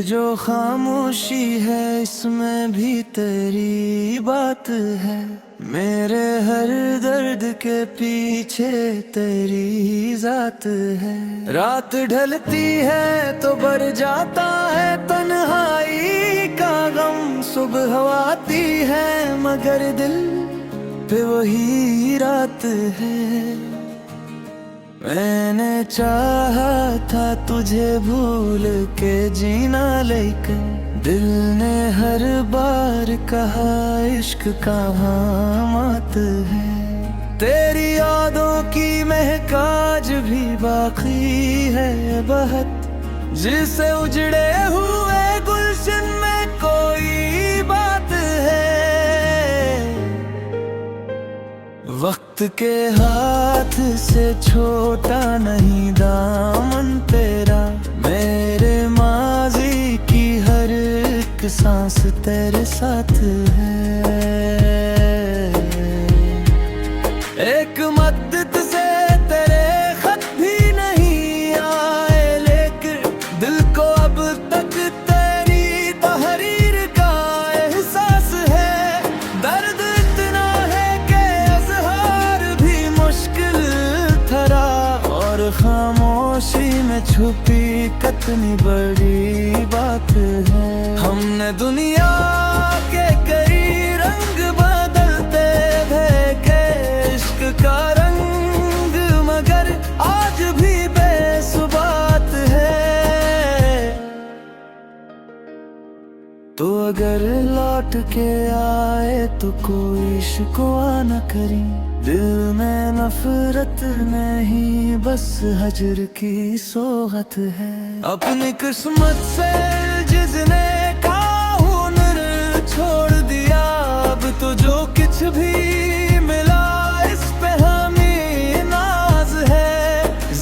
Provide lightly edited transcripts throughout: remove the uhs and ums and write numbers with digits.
जो खामोशी है इसमें भी तेरी बात है। मेरे हर दर्द के पीछे तेरी जात है। रात ढलती है तो बढ़ जाता है तन्हाई का गम। सुबह आती है मगर दिल पे वही रात है। मैंने चाहा था तुझे भूल के जीना, लेकिन दिल ने हर बार कहा इश्क कहाँ मात है। तेरी यादों की महक आज भी बाकी है बहुत, जिसे उजड़े हुए गुलशन में कोई बात है। वक्त के हाथ से छोटा नहीं दामन तेरा। मेरे माजी की हर एक सांस तेरे साथ है। एक मद्दत से तेरे खत भी नहीं आए, लेकिन दिल को अब तक तेरी तहरीर का एहसास है। दर्द इतना है कि अज़हार भी मुश्किल ठहरा, और खामोशी में छुपी कितनी बड़ी बात है। हमने दुनिया के कई रंग बदलते देखे, इश्क का रंग मगर आज भी बेसुबात है। तो अगर लौट के आए तो कोई शिकवा न करी। दिल में नफरत नहीं, बस हजर की सोहत है। अपनी किस्मत से जिसने का हुनर छोड़ दिया, अब तो जो कुछ भी मिला इस पे हमें नाज है।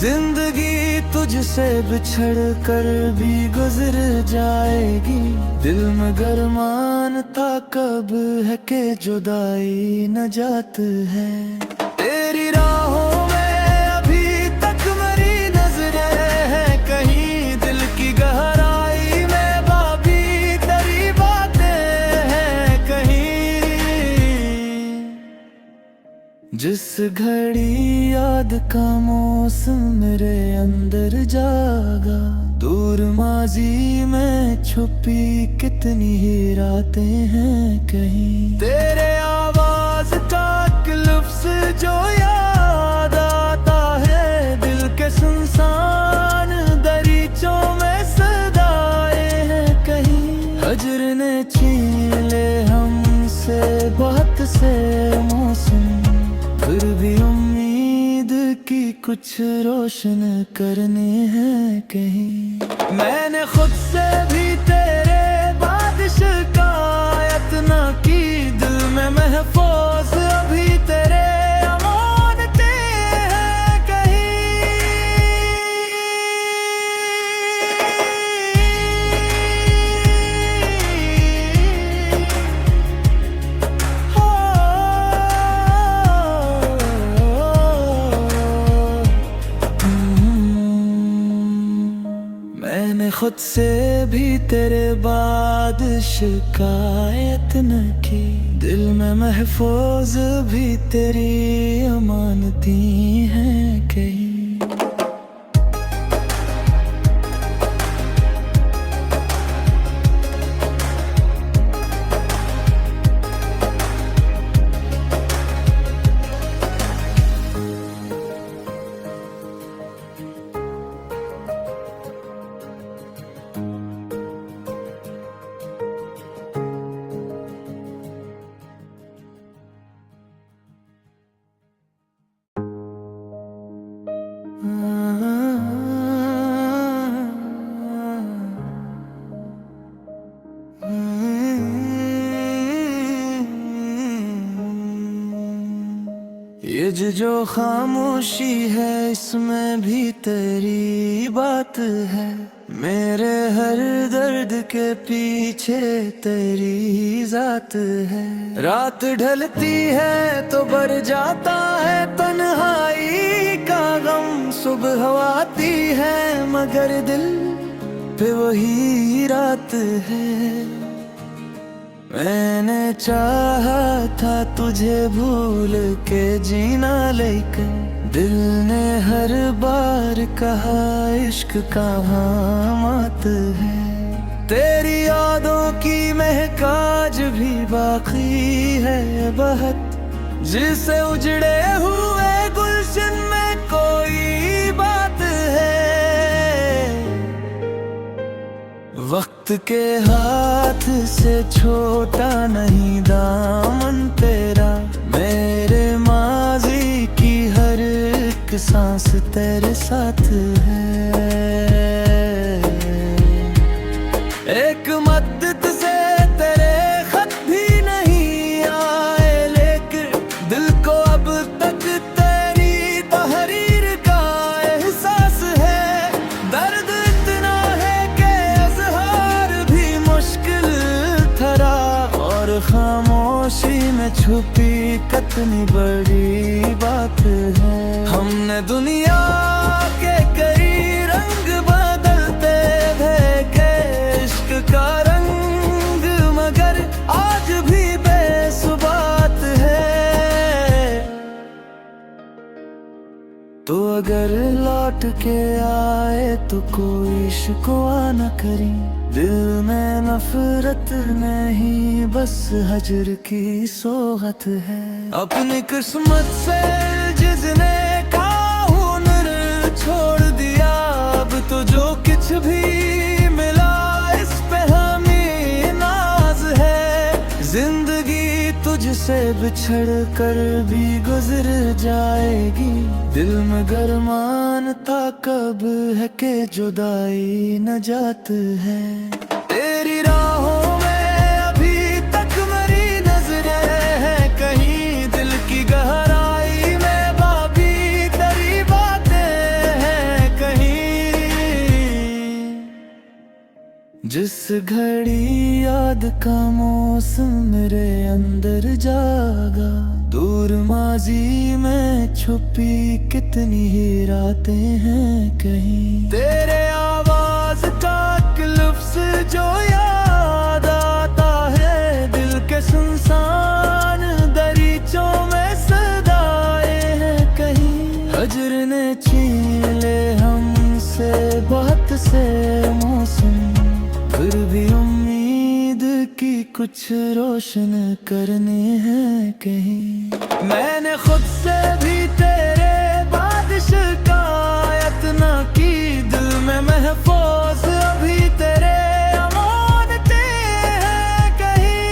जिंदगी तुझसे बिछड़ कर भी गुजर जाएगी, दिल में गरमान था कब है के जुदाई न जात है। तेरी राहों में अभी तक मेरी नजरें हैं, कहीं दिल की गहराई में बाबी तेरी बातें हैं कहीं। जिस घड़ी याद का मौसम मेरे अंदर जागा, दूर माजी में छुपी कितनी ही रातें हैं कहीं। तेरे आवाज का लफ्ज़ जो याद आता है, दिल के सुनसान दरीचों में सदाए हैं कहीं। हजर ने छीन ले हमसे बहुत से मौसम, फिर भी उम्मीद की कुछ रोशन करने हैं कहीं। मैंने खुद से भी तेरे बाद शिकायत न की, दिल में महफूज अभी तेरे अमानते हैं कहीं। मैंने खुद से भी तेरे बाद शिकायत न की, दिल में महफूज भी तेरी अमानती हैं कहीं। ये जो खामोशी है इसमें भी तेरी बात है। मेरे हर दर्द के पीछे तेरी जात है। रात ढलती है तो बढ़ जाता है तन्हाई का गम। सुबह आती है मगर दिल पे वही रात है। मैंने चाहा था तुझे भूल के जीना, लेकिन दिल ने हर बार कहा इश्क कहाँ मात है। तेरी यादों की महक आज भी बाकी है बहुत, जिसे उजड़े हुए गुलशन में कोई बात है। वक्त के हाथ से छोटा नहीं दामन तेरा, मेरे माजी की हर एक सांस तेरे साथ है। एक मद्दत से तेरे खत भी नहीं आए, लेकिन दिल को अब तक तेरी तहरीर का एहसास है। दर्द इतना है कि इज़हार भी मुश्किल ठहरा, और खामोशी में छुपी कितनी बड़ी बात है। हमने दुनिया के कई रंग बदलते देखे, इश्क का रंग मगर आज भी बेसुबात है। तो अगर लौट के आए तो कोई शिकवा न करी, दिल में नफरत नहीं बस हजर की सोहत है। अपनी किस्मत से जिसने का हुनर छोड़ दिया, अब तो जो कुछ भी मिला इस पे हमें नाज है। जिंदगी तुझसे बिछड़ कर भी गुजर जाएगी, दिल में गरमानता कब है के जुदाई न जात है। तेरी राहों में अभी तक मेरी नजरें हैं, कहीं दिल की गहराई में बाबी तेरी बातें हैं कहीं। जिस घड़ी याद का मौसम मेरे अंदर जागा, दूर माजी में छुपी कितनी ही रातें हैं कहीं। तेरे आवाज का लफ्ज जो याद आता है, दिल के सुनसान दरीचों में सदाए हैं कहीं। हजर ने छीन ले हमसे बहुत से मौसम, फिर भी उम्मीद की कुछ रोशन करने हैं कहीं। मैंने खुद से भी तेरे बाद शिकायत न की, दिल में महफूज अभी तेरे अमानते हैं कहीं।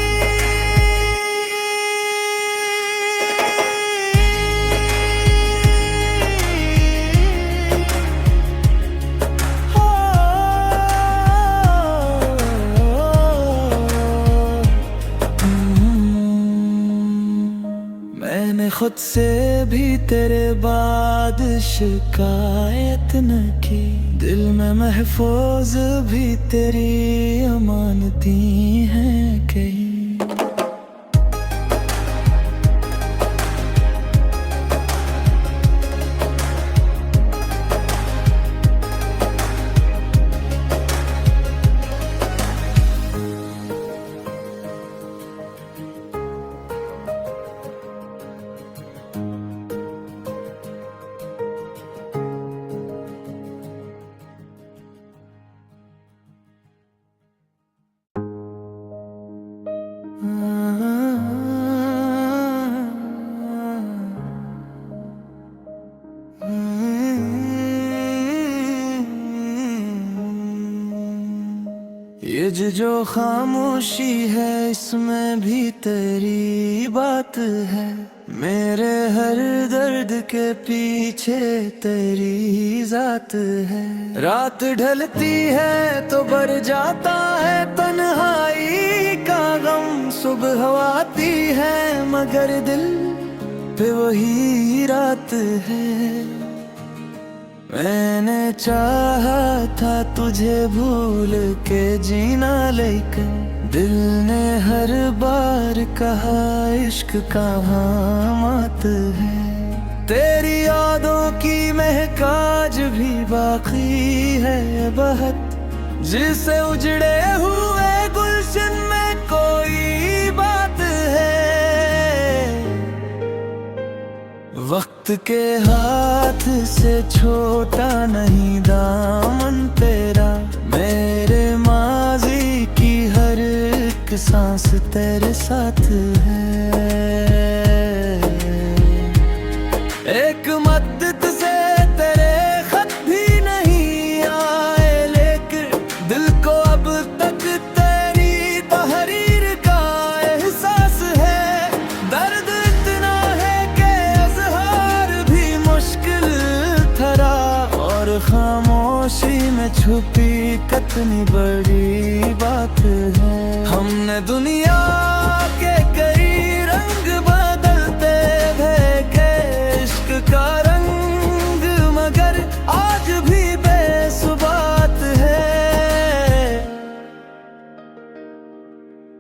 मैंने खुद से भी तेरे बाद शिकायत न की, दिल में महफूज भी तेरी अमानती हैं कहीं। ये जो खामोशी है इसमें भी तेरी बात है, मेरे हर दर्द के पीछे तेरी जात है। रात ढलती है तो बढ़ जाता है तन्हाई का गम, सुबह आती है मगर दिल पे वही रात है। मैंने चाहा था तुझे भूल के जीना, लेकिन दिल ने हर बार कहा इश्क कहाँ मात है। तेरी यादों की महक आज भी बाकी है बहुत, जिसे उजड़े हुए गुलशन में कोई बात है। वक्त के हाथ से छोटा नहीं दामन तेरा, मेरे माजी की हर एक सांस तेरे साथ है। एक मद्दत से तेरे खत भी नहीं आए, लेकिन दिल को अब तक तेरी तहरीर का एहसास है। दर्द इतना है कि इज़हार भी मुश्किल ठहरा, और खामोशी में छुपी कितनी बड़ी बात है। हमने दुनिया के कई रंग बदलते देखे, इश्क का रंग मगर आज भी बेसुबात है।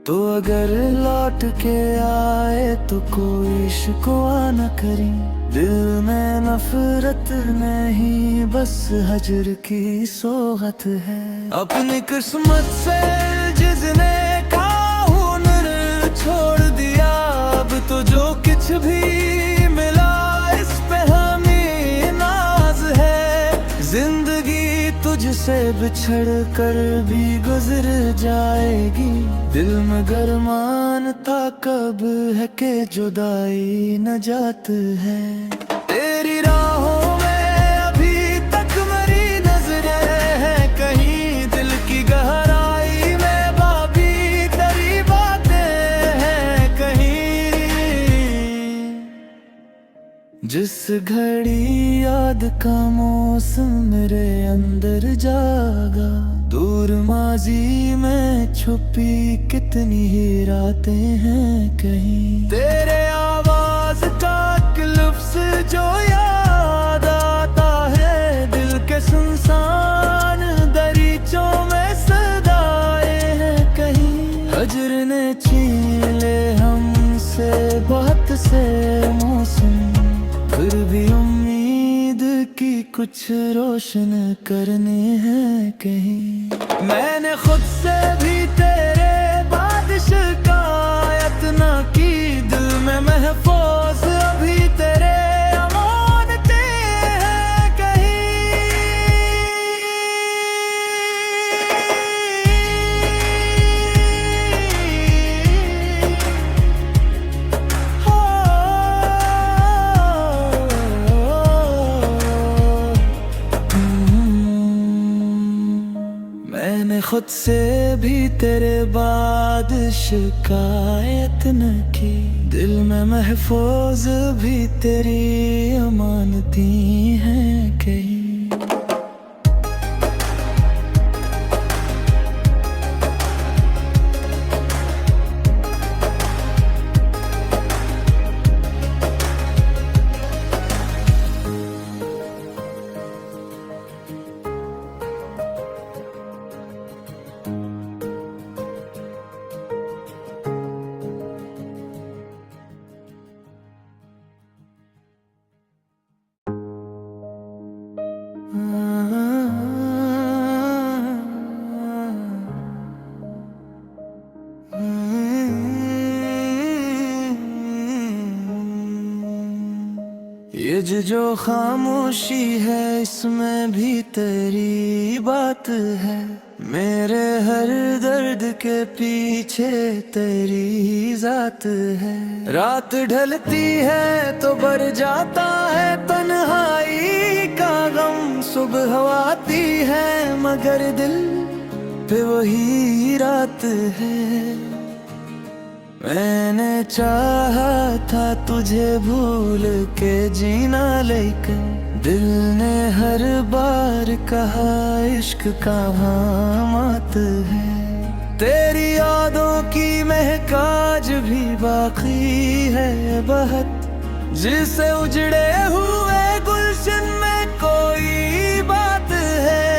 तो अगर लौट के आए तो कोई शिकवा न करी, दिल में नफरत नहीं बस हजर की सोहत है। अपनी किस्मत से जिसने छोड़ दिया, अब तो जो कुछ भी मिला इस पे हमें नाज है। जिंदगी तुझसे बिछड़ कर भी गुजर जाएगी, दिल में गरमान था कब है के जुदाई न जात है। तेरी राहों में अभी तक मेरी नजरें हैं, कहीं दिल की गहराई में बाबी तेरी बातें हैं कहीं। जिस घड़ी याद का मौसम मेरे अंदर जागा, दूर माजी में छुपी कितनी ही रातें हैं कहीं। तेरे आवाज का लफ्ज़ जो याद आता है, दिल के सुनसान दरीचों में सदाए हैं कहीं। हजर ने छीन ले हमसे बहुत से मौसम, फिर भी उम्मीद की कुछ रोशन करने हैं कहीं। मैंने खुद से भी तेरे बाद शिकायत न की, दिल में महफूज अभी तेरे अमानते हैं कहीं। मैंने खुद से भी तेरे बाद शिकायत न की, दिल में महफूज भी तेरी अमानती हैं कहीं। ये जो खामोशी है इसमें भी तेरी बात है, मेरे हर दर्द के पीछे तेरी जात है। रात ढलती है तो बढ़ जाता है तन्हाई का गम, सुबह आती है मगर दिल पे वही रात है। मैंने चाहा था तुझे भूल के जीना, लेकिन दिल ने हर बार कहा इश्क कहाँ मात है। तेरी यादों की महक आज भी बाकी है बहुत, जिसे उजड़े हुए गुलशन में कोई बात है।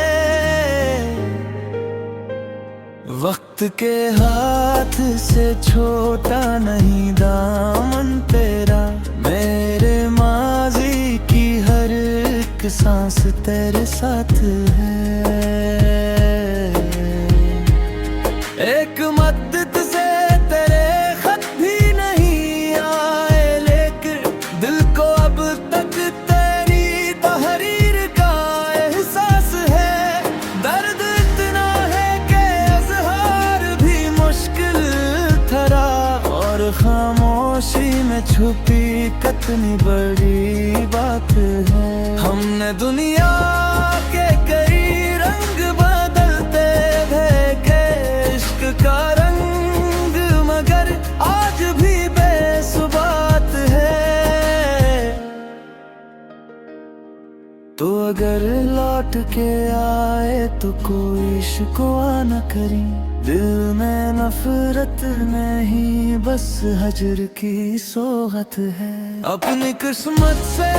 वक्त के हाथ से छोटा नहीं दामन तेरा, मेरे माजी की हर एक सांस तेरे साथ है। एक मदद से तेरे खत भी नहीं आए, लेकिन दिल को अब तक तेरी तहरीर का एहसास है। दर्द इतना है कि इज़हार भी मुश्किल ठहरा, और खामोशी में छुपी कितनी बड़ी बात है। हमने दुनिया के कई रंग बदलते देखे, इश्क का रंग मगर आज भी बेसुबात है। तो अगर लौट के आए तो कोई शिकवा न करी, दिल में नफरत नहीं बस हजर की सोहत है। अपनी किस्मत से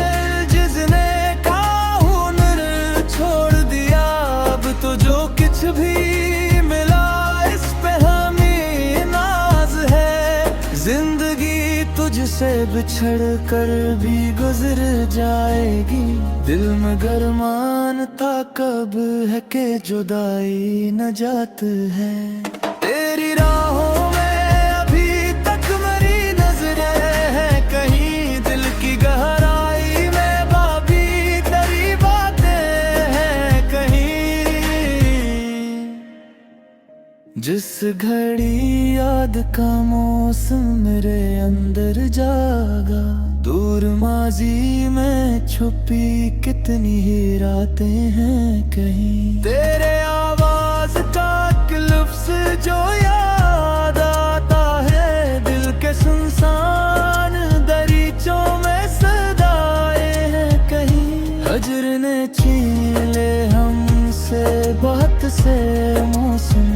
जिसने का हुनर छोड़ दिया, अब तो जो कुछ भी मिला इस पे हमें नाज है। जिंदगी तुझसे बिछड़ कर भी गुजर जाएगी, दिल में गरमान था कब है के जुदाई न जात है। तेरी राहों में अभी तक मेरी नजरें हैं, कहीं दिल की गहराई में बाबी तेरी बातें हैं कहीं। जिस घड़ी याद का मौसम मेरे अंदर जागा, दूर माजी में छुपी कितनी ही रातें हैं कहीं। तेरे आवाज का लफ्ज़ जो याद आता है, दिल के सुनसान दरीचों में सदाए हैं कहीं। हजर ने छीन ले हमसे बहुत से मौसम,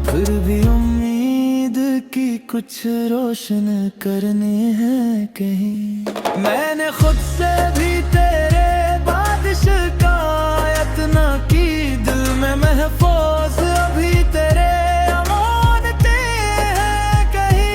फिर भी उम्मीद की कुछ रोशन करने हैं कहीं। मैंने खुद से भी तेरे बाद शिकायत न की, दिल में महफूज अभी तेरे अमानते हैं कहीं।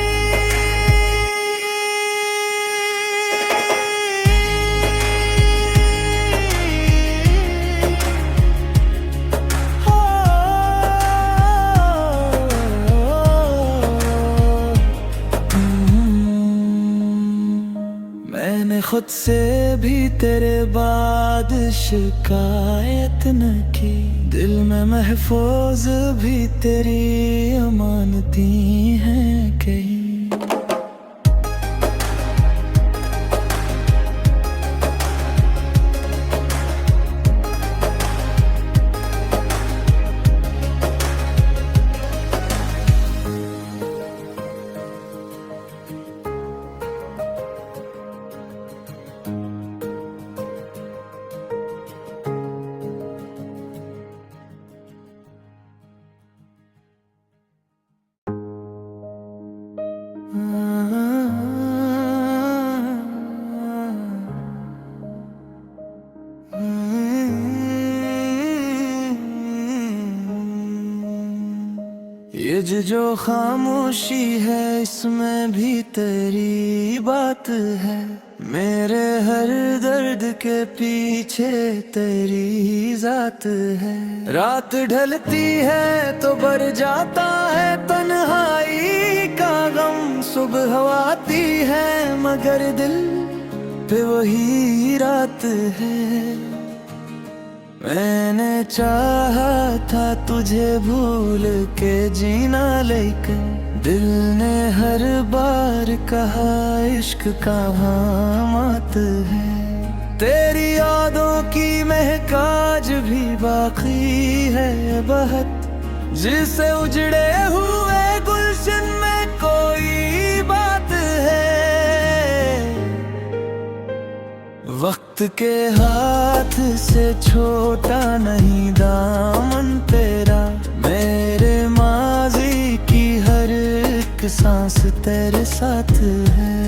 मैंने खुद से भी तेरे बाद शिकायत न की, दिल में महफूज भी तेरी अमानती हैं कहीं। ये जो खामोशी है इसमें भी तेरी बात है, मेरे हर दर्द के पीछे तेरी जात है। रात ढलती है तो बढ़ जाता है तन्हाई का गम, सुबह आती है मगर दिल पे वही रात है। मैंने चाहा था तुझे भूल के जीना, लेकिन दिल ने हर बार कहा इश्क कहाँ मात है। तेरी यादों की महक आज भी बाकी है बहुत, जिसे उजड़े हुए गुलशन में कोई बात है। वक्त के हाथ से छोटा नहीं दामन तेरा, मेरे माजी की हर एक सांस तेरे साथ है।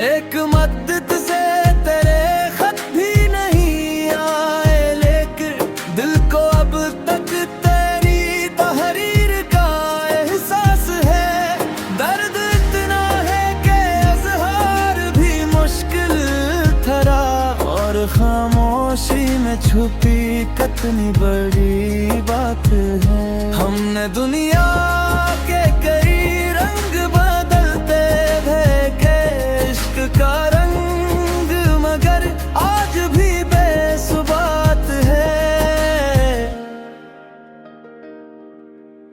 एक मदद से तेरे खत भी नहीं आए, लेकिन दिल को अब तक तेरी तहरीर का एहसास है। दर्द इतना है कि इज़हार भी मुश्किल ठहरा, और खामोशी में छुपी कितनी बड़ी बात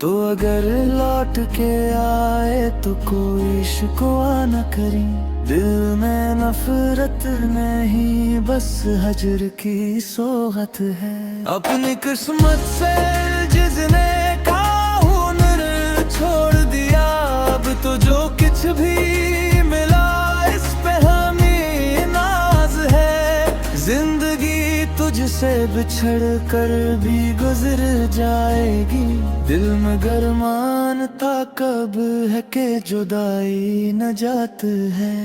तो अगर लौट के आए तो कोई शिकवा न करी, दिल में नफरत नहीं बस हजर की सोहत है। अपनी किस्मत से जिसने का हुनर छोड़ दिया, अब तो जो कुछ भी मिला इस पे हमें नाज है। जिंदगी तुझसे बिछड़ कर भी गुजर जाएगी, दिल में गरमान था कब है के जुदाई न जात है।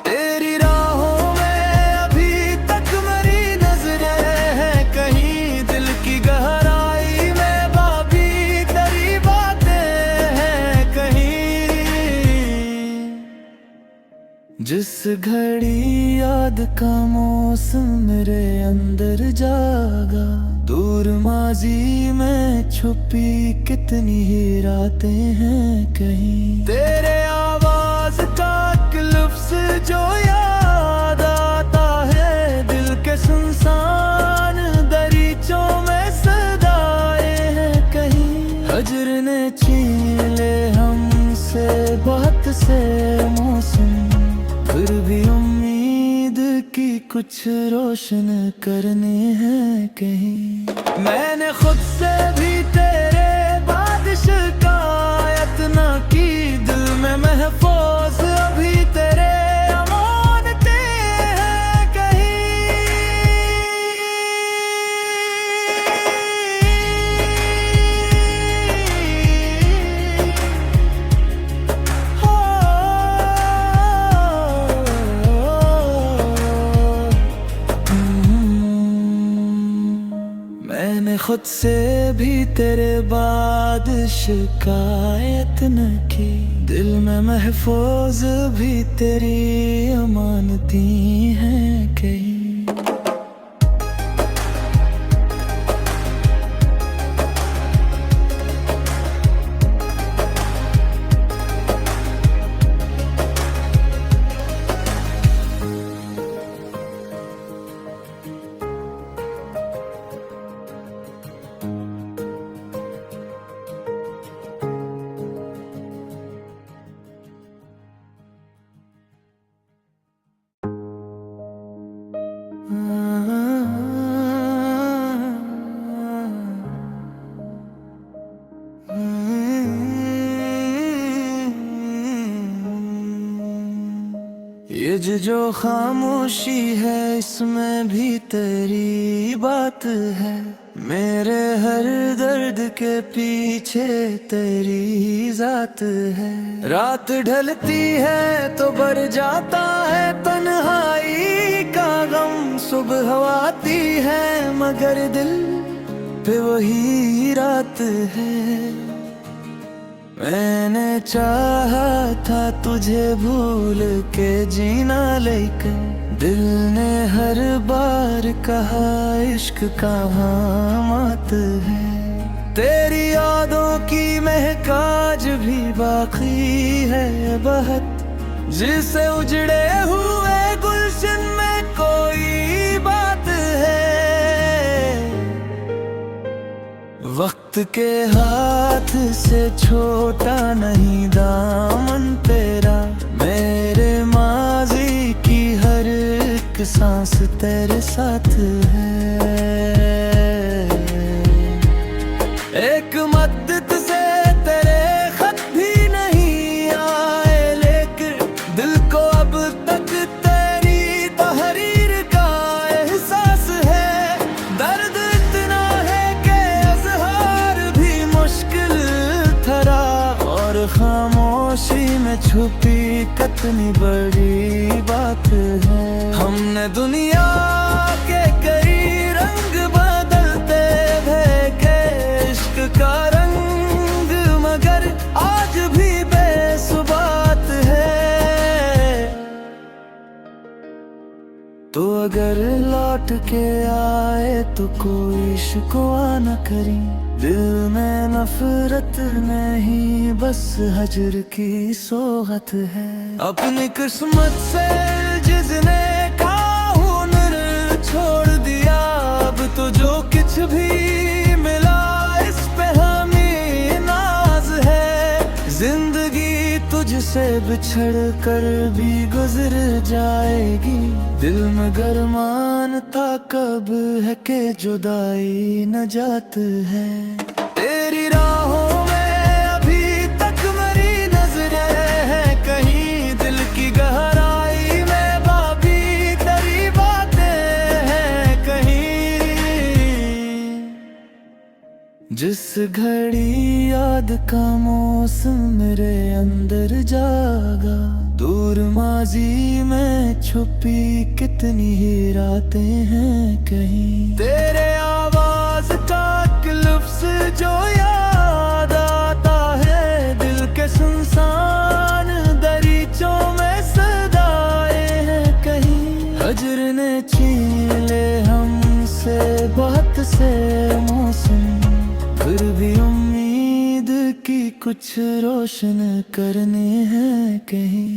तेरी राहों में अभी तक मेरी नजरें हैं, कहीं दिल की गहराई में बाबी तेरी बातें हैं कहीं। जिस घड़ी याद का मौसम मेरे अंदर जागा, दूर माजी में छुपी कितनी ही रातें हैं कहीं। तेरे आवाज का एक लफ्ज़ जो याद आता है, दिल के सुनसान दरीचों में सदाए हैं कहीं। हजर ने छीन ले हमसे बहुत से मौसम, फिर भी उम्मीद की कुछ रोशन करने हैं कहीं। मैंने खुद से भी तेरे बाद शिकायत न की, दिल में महफूज अभी तेरे अमानते हैं कहीं। मैंने खुद से भी तेरे बाद शिकायत न की, दिल में महफूज भी तेरी अमानती हैं कहीं। ये जो खामोशी है इसमें भी तेरी बात है, मेरे हर दर्द के पीछे तेरी जात है। रात ढलती है तो बढ़ जाता है तन्हाई का गम, सुबह आती है मगर दिल पे वही रात है। मैंने चाहा था तुझे भूल के जीना, लेकिन दिल ने हर बार कहा इश्क कहाँ मात है। तेरी यादों की महक आज भी बाकी है बहुत, जिसे उजड़े हुए गुलशन में कोई बात है। वक्त के हाथ से छोटा नहीं दामन तेरा, मेरे माजी की हर एक सांस तेरे साथ है। एक मदद से तेरे खत भी नहीं आए, लेकिन दिल को अब तक तेरी तहरीर का एहसास है। दर्द इतना है कि अज़हार भी मुश्किल थरा, और खामोशी में छुपी कितनी बड़ी बात है। हमने दुनिया के कई रंग बदलते देखे, इश्क का रंग मगर आज भी बेसुबात है। तो अगर लौट के आए तो कोई शिकवा न करी, दिल में नफरत नहीं बस हजर की सोहत है। अपनी किस्मत से जिसने का हुनर छोड़ दिया, अब तो जो कुछ भी मिला इस पे हमें ना तुझसे बिछड़ कर भी गुजर जाएगी। दिल में गरमान था कब है के जुदाई न जात है। तेरी राहों में अभी तक मेरी नजरें हैं, कहीं दिल की गहराई में बाबी तेरी बातें हैं कहीं। जिस घड़ी याद का मौसम मेरे अंदर जागा, दूर माजी में छुपी कितनी ही रातें हैं कहीं। तेरे आवाज का एक लफ्ज़ जो याद आता है, दिल के सुनसान दरीचों में सदाए हैं कहीं। हजर ने छीन ले हमसे बात से मौसम, फिर भी उम्मीद की कुछ रोशन करने हैं कहीं।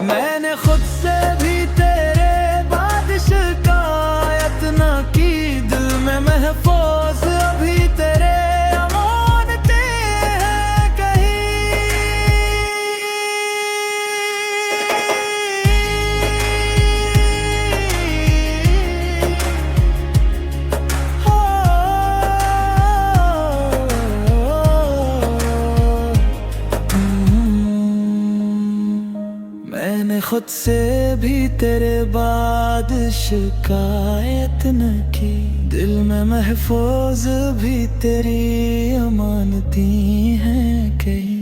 मैंने खुद से भी तेरे बाद शिकायत ना की, दिल में महफूज अभी तेरे अमानते हैं कहीं। मैंने खुद से भी तेरे बाद शिकायत न की, दिल में महफूज भी तेरी अमानती हैं कहीं।